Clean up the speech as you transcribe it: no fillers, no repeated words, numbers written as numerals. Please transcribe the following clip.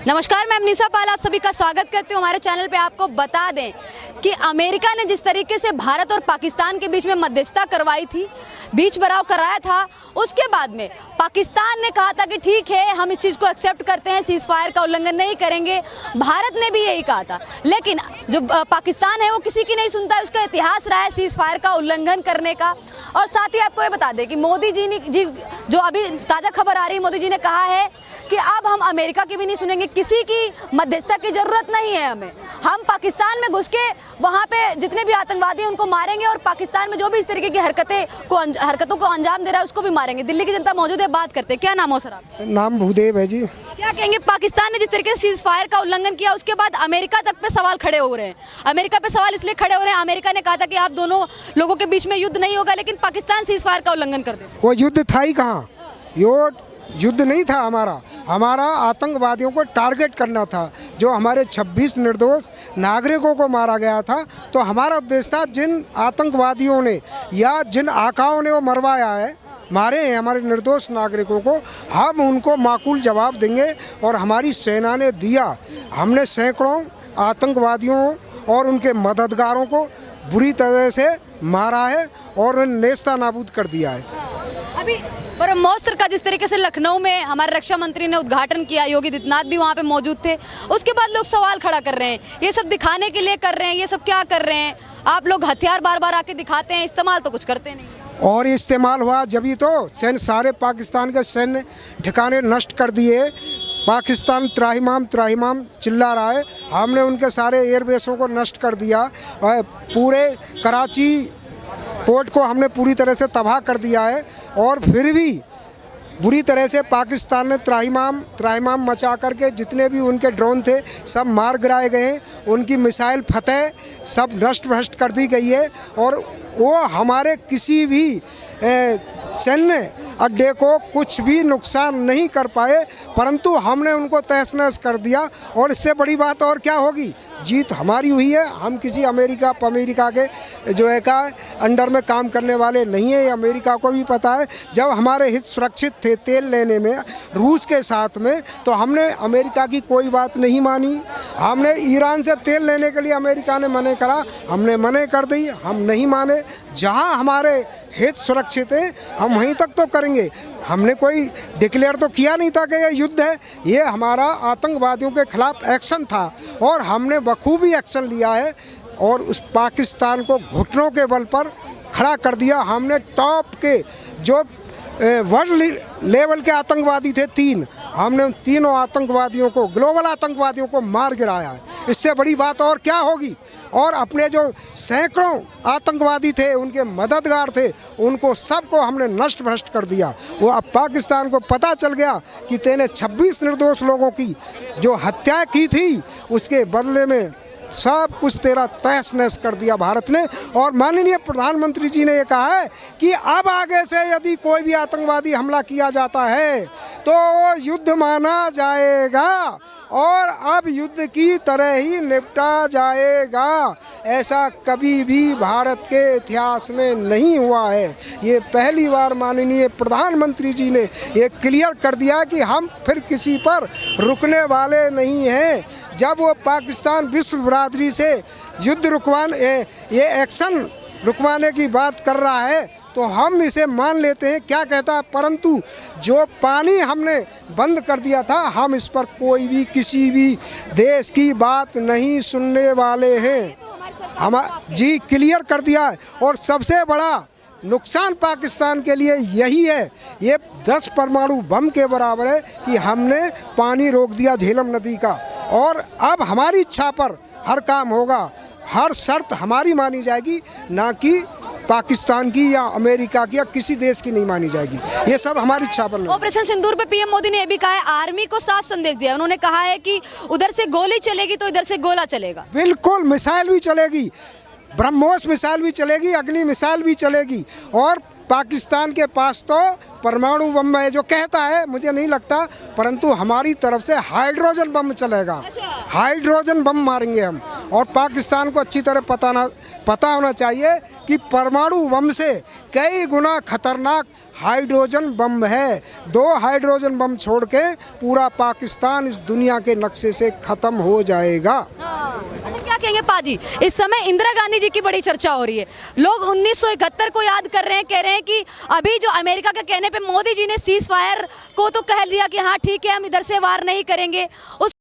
नमस्कार, मैं अमनीसा पाल आप सभी का स्वागत करती हूँ हमारे चैनल पे। आपको बता दें कि अमेरिका ने जिस तरीके से भारत और पाकिस्तान के बीच में मध्यस्थता करवाई थी, बीच बराव कराया था, उसके बाद में पाकिस्तान ने कहा था कि ठीक है, हम इस चीज़ को एक्सेप्ट करते हैं, सीज़ फायर का उल्लंघन नहीं करेंगे। भारत ने भी यही कहा था, लेकिन जो पाकिस्तान है वो किसी की नहीं सुनता है। उसका इतिहास रहा है सीज़ फायर का उल्लंघन करने का। और साथ ही आपको ये बता दें कि मोदी जी ने जो अभी ताज़ा खबर आ रही है, मोदी जी ने कहा है कि अब हम अमेरिका की भी नहीं सुनेंगे, किसी की मध्यस्थता की ज़रूरत नहीं है हमें। हम पाकिस्तान में घुस के वहाँ पे जितने भी आतंकवादी हैं उनको मारेंगे और पाकिस्तान में जो भी इस तरीके की हरकतों को अंजाम दे रहा है उसको भी मारेंगे। दिल्ली की जनता मौजूद है, बात करते हैं। क्या नाम हो सर आप? नाम भूदेव है जी। क्या कहेंगे, पाकिस्तान ने जिस तरीके से सीज़ फायर का उल्लंघन किया उसके बाद अमेरिका तक पे सवाल खड़े हो रहे हैं। अमेरिका पे सवाल इसलिए खड़े हो रहे हैं, अमेरिका ने कहा था कि आप दोनों लोगों के बीच में युद्ध नहीं होगा, लेकिन पाकिस्तान सीज़ फायर का उल्लंघन कर देता है। वो युद्ध था ही कहाँ? युद्ध नहीं था हमारा आतंकवादियों को टारगेट करना था। जो हमारे 26 निर्दोष नागरिकों को मारा गया था, तो हमारा उद्देश्य था जिन आतंकवादियों ने या जिन आकाओं ने वो मरवाया है, मारे हैं हमारे निर्दोष नागरिकों को, हम उनको माकूल जवाब देंगे। और हमारी सेना ने दिया। हमने सैकड़ों आतंकवादियों और उनके मददगारों को बुरी तरह से मारा है और नेस्ता नाबूद कर दिया है। अभी ब्रह्मोस्त्र का जिस तरीके से लखनऊ में हमारे रक्षा मंत्री ने उद्घाटन किया, योगी आदित्यनाथ भी वहाँ पे मौजूद थे, उसके बाद लोग सवाल खड़ा कर रहे हैं, ये सब दिखाने के लिए कर रहे हैं, ये सब क्या कर रहे हैं? आप लोग हथियार बार बार आके दिखाते हैं, इस्तेमाल तो कुछ करते नहीं। और इस्तेमाल हुआ जब तो सैन्य सारे पाकिस्तान के सैन्य ठिकाने नष्ट कर दिए। पाकिस्तान त्राहिमाम चिल्ला रहा है। हमने उनके सारे एयरबेसों को नष्ट कर दिया। पूरे कराची पोर्ट को हमने पूरी तरह से तबाह कर दिया है। और फिर भी बुरी तरह से पाकिस्तान ने त्राहिमाम मचा करके जितने भी उनके ड्रोन थे सब मार गिराए गए हैं। उनकी मिसाइल फतेह सब नष्ट भ्रष्ट कर दी गई है। और वो हमारे किसी भी सैन्य अड्डे को कुछ भी नुकसान नहीं कर पाए, परंतु हमने उनको तहस नहस कर दिया। और इससे बड़ी बात और क्या होगी? जीत हमारी हुई है। हम किसी अमेरिका के जो है का अंडर में काम करने वाले नहीं है। अमेरिका को भी पता है, जब हमारे हित सुरक्षित थे तेल लेने में रूस के साथ में, तो हमने अमेरिका की कोई बात नहीं मानी। हमने ईरान से तेल लेने के लिए अमेरिका ने मना करा, हमने मना कर दी, हम नहीं माने। जहाँ हमारे हित सुरक्षित है हम वहीं तक तो करेंगे। हमने कोई डिक्लेयर तो किया नहीं था कि ये युद्ध है। ये हमारा आतंकवादियों के खिलाफ एक्शन था और हमने बखूबी एक्शन लिया है और उस पाकिस्तान को घुटनों के बल पर खड़ा कर दिया। हमने टॉप के जो वर्ल्ड लेवल के आतंकवादी थे हमने उन तीनों आतंकवादियों को, ग्लोबल आतंकवादियों को मार गिराया है। इससे बड़ी बात और क्या होगी? और अपने जो सैकड़ों आतंकवादी थे, उनके मददगार थे, उनको सबको हमने नष्ट भ्रष्ट कर दिया। वो अब पाकिस्तान को पता चल गया कि तेने 26 निर्दोष लोगों की जो हत्या की थी, उसके बदले में सब कुछ तेरा तहस नहस कर दिया भारत ने। और माननीय प्रधानमंत्री जी ने ये कहा है कि अब आगे से यदि कोई भी आतंकवादी हमला किया जाता है तो युद्ध माना जाएगा और अब युद्ध की तरह ही निपटा जाएगा। ऐसा कभी भी भारत के इतिहास में नहीं हुआ है। ये पहली बार माननीय प्रधानमंत्री जी ने ये क्लियर कर दिया कि हम फिर किसी पर रुकने वाले नहीं हैं। जब वो पाकिस्तान विश्व बरादरी से युद्ध ये एक्शन रुकवाने की बात कर रहा है तो हम इसे मान लेते हैं, क्या कहता है। परंतु जो पानी हमने बंद कर दिया था, हम इस पर कोई भी किसी भी देश की बात नहीं सुनने वाले हैं। हम जी क्लियर कर दिया है। और सबसे बड़ा नुकसान पाकिस्तान के लिए यही है, ये 10 परमाणु बम के बराबर है कि हमने पानी रोक दिया झेलम नदी का। और अब हमारी इच्छा पर हर काम होगा, हर शर्त हमारी मानी जाएगी, ना कि पाकिस्तान की या अमेरिका की या किसी देश की नहीं मानी जाएगी। ये सब हमारी इच्छा पर नहीं। ऑपरेशन सिंदूर पे पीएम मोदी ने ये भी कहा है, आर्मी को साफ संदेश दिया। उन्होंने कहा है कि उधर से गोली चलेगी तो इधर से गोला चलेगा। बिल्कुल, मिसाइल भी चलेगी, ब्रह्मोस मिसाइल भी चलेगी, अग्नि मिसाइल भी चलेगी। और पाकिस्तान के पास तो परमाणु बम है जो कहता है, मुझे नहीं लगता, परंतु हमारी तरफ से हाइड्रोजन बम चलेगा। हाइड्रोजन बम मारेंगे हम। और पाकिस्तान को अच्छी तरह पता होना चाहिए कि परमाणु बम से कई गुना खतरनाक हाइड्रोजन बम है। 2 हाइड्रोजन बम छोड़ के पूरा पाकिस्तान इस दुनिया के नक्शे से खत्म हो जाएगा। अच्छा, क्या कहेंगे पाजी, इस समय इंदिरा गांधी जी की बड़ी चर्चा हो रही है। लोग 1971 को याद कर रहे हैं, कह रहे हैं कि अभी जो अमेरिका के कहने पे मोदी जी ने सीज फायर को तो कह दिया कि हाँ ठीक है हम इधर से वार नहीं करेंगे। उस